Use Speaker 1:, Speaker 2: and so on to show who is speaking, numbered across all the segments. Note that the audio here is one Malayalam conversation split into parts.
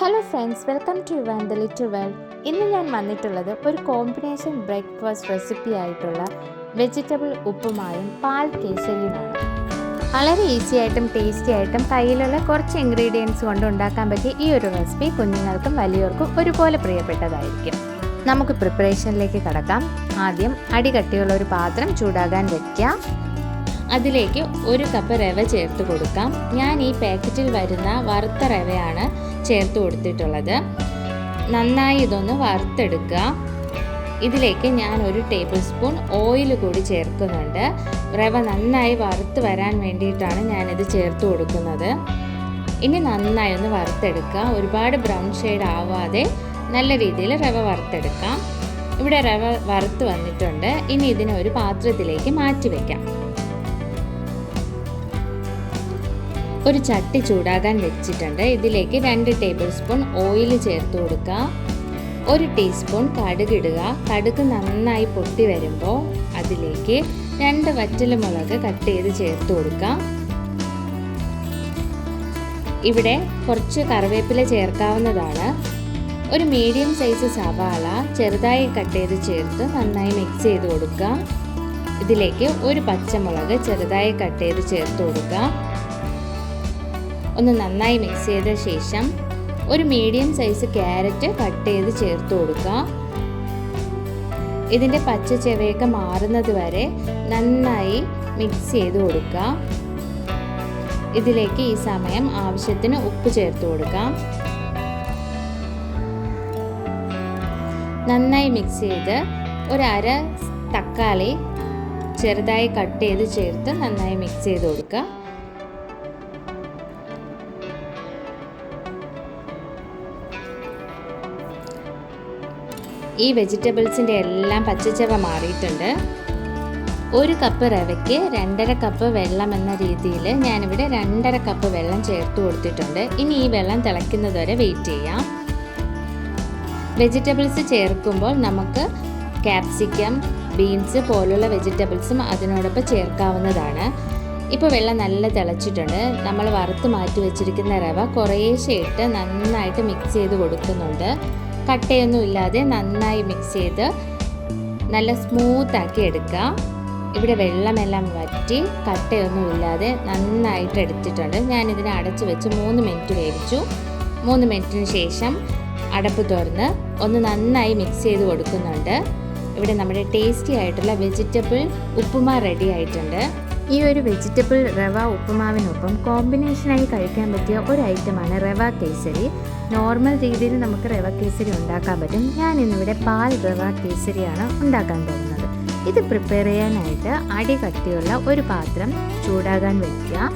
Speaker 1: Hello friends, welcome to your the little world. ഇന്ന് ഞാൻ വന്നിട്ടുള്ളത് ഒരു കോമ്പിനേഷൻ ബ്രേക്ക്ഫാസ്റ്റ് റെസിപ്പി ആയിട്ടുള്ള വെജിറ്റബിൾ ഉപ്പുമായും പാൽ കേസരിയുമാണ്. വളരെ ഈസി ആയിട്ടും ടേസ്റ്റി ആയിട്ടും കയ്യിലുള്ള കുറച്ച് ഇൻഗ്രീഡിയൻസ് കൊണ്ട് ഉണ്ടാക്കാൻ പറ്റിയ ഈ ഒരു റെസിപ്പി കുഞ്ഞുങ്ങൾക്കും വലിയവർക്കും ഒരുപോലെ പ്രിയപ്പെട്ടതായിരിക്കും. നമുക്ക് പ്രിപ്പറേഷനിലേക്ക് കടക്കാം. ആദ്യം അടികട്ടിയുള്ള ഒരു പാത്രം ചൂടാകാൻ വയ്ക്കാം. അതിലേക്ക് 1 കപ്പ് റവ ചേർത്ത് കൊടുക്കാം. ഞാൻ ഈ പാക്കറ്റിൽ വരുന്ന വറുത്ത റവയാണ് ചേർത്ത് കൊടുത്തിട്ടുള്ളത്. നന്നായി ഇതൊന്ന് വറുത്തെടുക്കുക. ഇതിലേക്ക് ഞാൻ 1 ടേബിൾ സ്പൂൺ ഓയിൽ കൂടി ചേർക്കുന്നുണ്ട്. റവ നന്നായി വറുത്ത് വരാൻ വേണ്ടിയിട്ടാണ് ഞാനിത് ചേർത്ത് കൊടുക്കുന്നത്. ഇനി നന്നായി ഒന്ന് വറുത്തെടുക്കുക. ഒരുപാട് ബ്രൗൺ ഷെയ്ഡ് ആവാതെ നല്ല രീതിയിൽ റവ വറുത്തെടുക്കാം. ഇവിടെ റവ വറുത്ത് വന്നിട്ടുണ്ട്. ഇനി ഇതിനെ ഒരു പാത്രത്തിലേക്ക് മാറ്റി വയ്ക്കാം. ഒരു ചട്ടി ചൂടാകാൻ വെച്ചിട്ടുണ്ട്. ഇതിലേക്ക് 2 ടേബിൾ സ്പൂൺ ഓയിൽ ചേർത്ത് കൊടുക്കുക. 1 ടീസ്പൂൺ കടുക് ഇടുക. കടുക് നന്നായി പൊട്ടി വരുമ്പോൾ അതിലേക്ക് 2 വറ്റൽമുളക് കട്ട് ചെയ്ത് ചേർത്ത് കൊടുക്കുക. ഇവിടെ കുറച്ച് കറിവേപ്പില ചേർക്കാവുന്നതാണ്. ഒരു മീഡിയം സൈസ് സവാള ചെറുതായി കട്ട് ചെയ്ത് ചേർത്ത് നന്നായി മിക്സ് ചെയ്ത് കൊടുക്കുക. ഇതിലേക്ക് 1 പച്ചമുളക് ചെറുതായി കട്ട് ചെയ്ത് ചേർത്ത് കൊടുക്കുക. ഒന്ന് നന്നായി മിക്സ് ചെയ്ത ശേഷം ഒരു മീഡിയം സൈസ് ക്യാരറ്റ് കട്ട് ചെയ്ത് ചേർത്ത് കൊടുക്കുക. ഇതിൻ്റെ പച്ച ചുവയൊക്കെ മാറുന്നത് വരെ നന്നായി മിക്സ് ചെയ്ത് കൊടുക്കുക. ഇതിലേക്ക് ഈ സമയം ആവശ്യത്തിന് ഉപ്പ് ചേർത്ത് കൊടുക്കാം. നന്നായി മിക്സ് ചെയ്ത് ഒരു അര തക്കാളി ചെറുതായി കട്ട് ചെയ്ത് ചേർത്ത് നന്നായി മിക്സ് ചെയ്ത് കൊടുക്കുക. ഈ വെജിറ്റബിൾസിൻ്റെ എല്ലാം പച്ചച്ചവ മാറിയിട്ടുണ്ട്. 1 കപ്പ് റവയ്ക്ക് 2.5 കപ്പ് വെള്ളം എന്ന രീതിയിൽ ഞാനിവിടെ 2.5 കപ്പ് വെള്ളം ചേർത്ത് കൊടുത്തിട്ടുണ്ട്. ഇനി ഈ വെള്ളം തിളയ്ക്കുന്നത് വരെ വെയിറ്റ് ചെയ്യാം. വെജിറ്റബിൾസ് ചേർക്കുമ്പോൾ നമുക്ക് ക്യാപ്സിക്കം, ബീൻസ് പോലുള്ള വെജിറ്റബിൾസും അതിനോടൊപ്പം ചേർക്കാവുന്നതാണ്. ഇപ്പോൾ വെള്ളം നല്ല തിളച്ചിട്ടുണ്ട്. നമ്മൾ വറുത്ത് മാറ്റി വെച്ചിരിക്കുന്ന റവ കുറേശ്ശെ ഇട്ട് നന്നായിട്ട് മിക്സ് ചെയ്ത് കൊടുക്കുന്നുണ്ട്. കട്ടയൊന്നും ഇല്ലാതെ നന്നായി മിക്സ് ചെയ്ത് നല്ല സ്മൂത്താക്കി എടുക്കുക. ഇവിടെ വെള്ളമെല്ലാം വറ്റി കട്ടയൊന്നും ഇല്ലാതെ നന്നായിട്ട് എടുത്തിട്ടുണ്ട്. ഞാനിതിനെ അടച്ച് വെച്ച് 3 മിനിറ്റ് വേവിച്ചു. 3 മിനിറ്റിന് ശേഷം അടപ്പ് തുറന്ന് ഒന്ന് നന്നായി മിക്സ് ചെയ്ത് കൊടുക്കുന്നുണ്ട്. ഇവിടെ നമ്മുടെ ടേസ്റ്റി ആയിട്ടുള്ള വെജിറ്റബിൾ ഉപ്പുമാ റെഡി ആയിട്ടുണ്ട്. ഈ ഒരു വെജിറ്റബിൾ റവ ഉപ്പുമാവിനൊപ്പം കോമ്പിനേഷനായി കഴിക്കാൻ പറ്റിയ ഒരു ഐറ്റമാണ് റവ കേസരി. നോർമൽ രീതിയിൽ നമുക്ക് റവ കേസരി ഉണ്ടാക്കാൻ പറ്റും. ഞാൻ ഇന്നിവിടെ പാൽ റവ കേസരിയാണ് ഉണ്ടാക്കാൻ പോകുന്നത്. ഇത് പ്രിപ്പയർ ചെയ്യാനായിട്ട് അടി കട്ടിയുള്ള ഒരു പാത്രം ചൂടാകാൻ വയ്ക്കുക.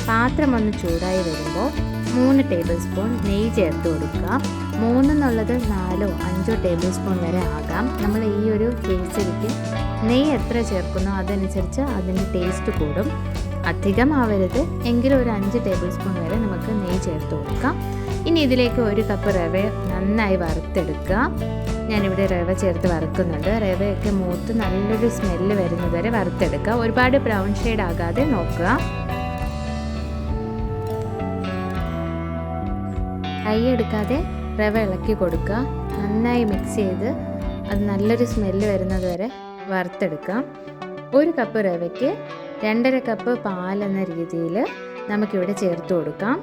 Speaker 1: പാത്രം ഒന്ന് ചൂടായി വരുമ്പോൾ 3 ടേബിൾ സ്പൂൺ നെയ്യ് ചേർത്ത് കൊടുക്കുക. 3 എന്നുള്ളത് 4 5 ടേബിൾ സ്പൂൺ വരെ ആകാം. നമ്മൾ ഈ ഒരു കേസരിക്ക് നെയ്യ് എത്ര ചേർക്കുന്നോ അതനുസരിച്ച് അതിൻ്റെ ടേസ്റ്റ് കൂടും. അധികം ആവരുത്, എങ്കിലും ഒരു 5 ടേബിൾ സ്പൂൺ വരെ നമുക്ക് നെയ്യ് ചേർത്ത് കൊടുക്കാം. ഇനി ഇതിലേക്ക് 1 കപ്പ് റവ നന്നായി വറുത്തെടുക്കുക. ഞാനിവിടെ റവ ചേർത്ത് വറുക്കുന്നുണ്ട്. റവയൊക്കെ മൂത്ത് നല്ലൊരു സ്മെല്ല് വരുന്നത് വരെ വറുത്തെടുക്കുക. ഒരുപാട് ബ്രൗൺ ഷെയ്ഡ് ആകാതെ നോക്കുക. കൈയെടുക്കാതെ റവ ഇളക്കി കൊടുക്കുക. നന്നായി മിക്സ് ചെയ്ത് അത് നല്ലൊരു സ്മെല്ല് വരുന്നത് വരെ വറുത്തെടുക്കാം. 1 കപ്പ് റവയ്ക്ക് 2.5 കപ്പ് പാൽ എന്ന രീതിയിൽ നമുക്കിവിടെ ചേർത്ത് കൊടുക്കാം.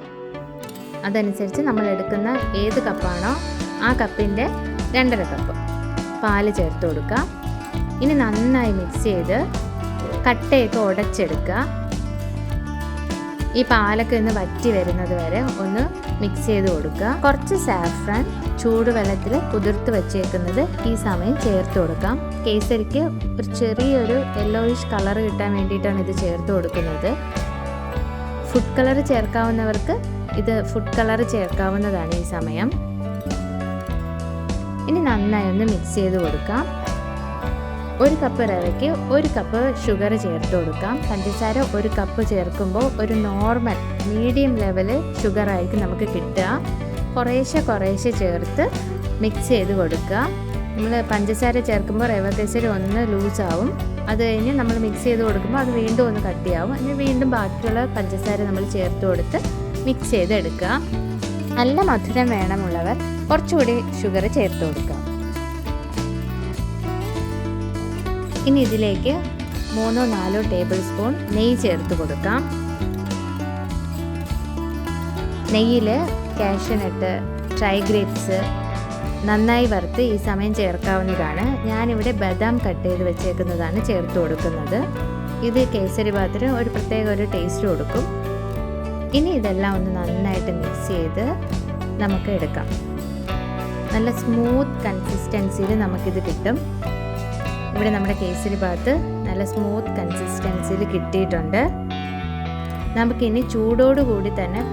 Speaker 1: അതനുസരിച്ച് നമ്മൾ എടുക്കുന്ന ഏത് കപ്പാണോ ആ കപ്പിൻ്റെ 2.5 കപ്പ് പാല് ചേർത്ത് കൊടുക്കുക. ഇനി നന്നായി മിക്സ് ചെയ്ത് കട്ടയൊക്കെ ഉടച്ചെടുക്കുക. ഈ പാലൊക്കെ ഒന്ന് വറ്റി വരുന്നത് വരെ ഒന്ന് മിക്സ് ചെയ്ത് കൊടുക്കുക. കുറച്ച് സാഫ്രൻ ചൂടുവെള്ളത്തിൽ കുതിർത്ത് വെച്ചേക്കുന്നത് ഈ സമയം ചേർത്ത് കൊടുക്കാം. കേസരിക്ക് ഒരു ചെറിയൊരു യെല്ലോയിഷ് കളർ കിട്ടാൻ വേണ്ടിയിട്ടാണ് ഇത് ചേർത്ത് കൊടുക്കുന്നത്. ഫുഡ് കളർ ചേർക്കാവുന്നവർക്ക് ഇത് ഫുഡ് കളർ ചേർക്കാവുന്നതാണ് ഈ സമയം. ഇനി നന്നായി ഒന്ന് മിക്സ് ചെയ്ത് കൊടുക്കാം. 1 കപ്പ് റവയ്ക്ക് 1 കപ്പ് ഷുഗർ ചേർത്ത് കൊടുക്കാം. പഞ്ചസാര 1 കപ്പ് ചേർക്കുമ്പോൾ ഒരു നോർമൽ മീഡിയം ലെവൽ ഷുഗർ ആയിരിക്കും നമുക്ക് കിട്ടുക. കുറേശ്ശെ ചേർത്ത് മിക്സ് ചെയ്ത് കൊടുക്കുക. നമ്മൾ പഞ്ചസാര ചേർക്കുമ്പോൾ റവ കേസരി ഒന്ന് ലൂസാവും. അത് കഴിഞ്ഞ് നമ്മൾ മിക്സ് ചെയ്ത് കൊടുക്കുമ്പോൾ അത് വീണ്ടും ഒന്ന് കട്ടിയാവും. അതിന് വീണ്ടും ബാക്കിയുള്ള പഞ്ചസാര നമ്മൾ ചേർത്ത് കൊടുത്ത് മിക്സ് ചെയ്തെടുക്കുക. നല്ല മധുരം വേണമുള്ളവർ കുറച്ചുകൂടി ഷുഗർ ചേർത്ത് കൊടുക്കാം. ഇനി ഇതിലേക്ക് 3-4 ടേബിൾ സ്പൂൺ നെയ്യ് ചേർത്ത് കൊടുക്കാം. നെയ്യിൽ കാഷ്യൂനട്ട്, ഡ്രൈ ഗ്രേപ്സ് നന്നായി വറുത്ത് ഈ സമയം ചേർക്കാവുന്നതാണ്. ഞാനിവിടെ ബദാം കട്ട് ചെയ്ത് വെച്ചേക്കുന്നതാണ് ചേർത്ത് കൊടുക്കുന്നത്. ഇത് കേസരി ബാത്തിന് ഒരു പ്രത്യേക ഒരു ടേസ്റ്റ് കൊടുക്കും. ഇനി ഇതെല്ലാം ഒന്ന് നന്നായിട്ട് മിക്സ് ചെയ്ത് നമുക്ക് എടുക്കാം. നല്ല സ്മൂത്ത് കൺസിസ്റ്റൻസിയിൽ നമുക്കിത് കിട്ടും. ഇവിടെ നമ്മുടെ കേസരി ബാത്ത് നല്ല സ്മൂത്ത് കൺസിസ്റ്റൻസിയിൽ കിട്ടിയിട്ടുണ്ട്. നമുക്കിനി ചൂടോടുകൂടി തന്നെ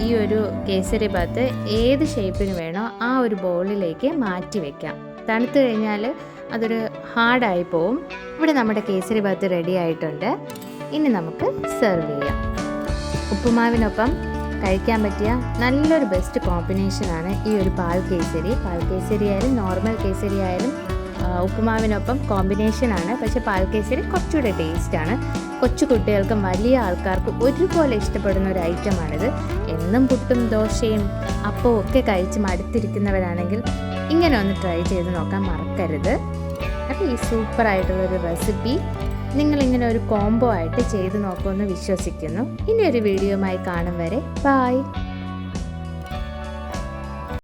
Speaker 1: ഈ ഒരു കേസരി ബാത്ത് ഏത് ഷേപ്പിന് വേണോ ആ ഒരു ബൗളിലേക്ക് മാറ്റി വയ്ക്കാം. തണുത്ത് കഴിഞ്ഞാൽ അതൊരു ഹാർഡായി പോവും. ഇവിടെ നമ്മുടെ കേസരി ബാത്ത് റെഡി ആയിട്ടുണ്ട്. ഇനി നമുക്ക് സെർവ് ചെയ്യാം. ഉപ്പുമാവിനൊപ്പം കഴിക്കാൻ പറ്റിയ നല്ലൊരു ബെസ്റ്റ് കോമ്പിനേഷനാണ് ഈ ഒരു പാൽ കേസരി. പാൽ കേസരി ആയാലും നോർമൽ കേസരി ആയാലും ഉപ്പുമാവിനൊപ്പം കോമ്പിനേഷനാണ്. പക്ഷേ പാൽ കേസരി കുറച്ചുകൂടെ ടേസ്റ്റാണ്. കൊച്ചു കുട്ടികൾക്കും വലിയ ആൾക്കാർക്കും ഒരുപോലെ ഇഷ്ടപ്പെടുന്ന ഒരു ഐറ്റമാണിത്. എന്നും പുട്ടും ദോശയും അപ്പവും ഒക്കെ കഴിച്ച് മടുത്തിരിക്കുന്നവരാണെങ്കിൽ ഇങ്ങനെ ഒന്ന് ട്രൈ ചെയ്ത് നോക്കാൻ മറക്കരുത്. അപ്പോൾ ഈ സൂപ്പറായിട്ടുള്ളൊരു റെസിപ്പി നിങ്ങളിങ്ങനെ ഒരു കോംബോ ആയിട്ട് ചെയ്ത് നോക്കുമെന്ന് വിശ്വസിക്കുന്നു. ഇനി ഒരു വീഡിയോയുമായി കാണും വരെ ബൈ.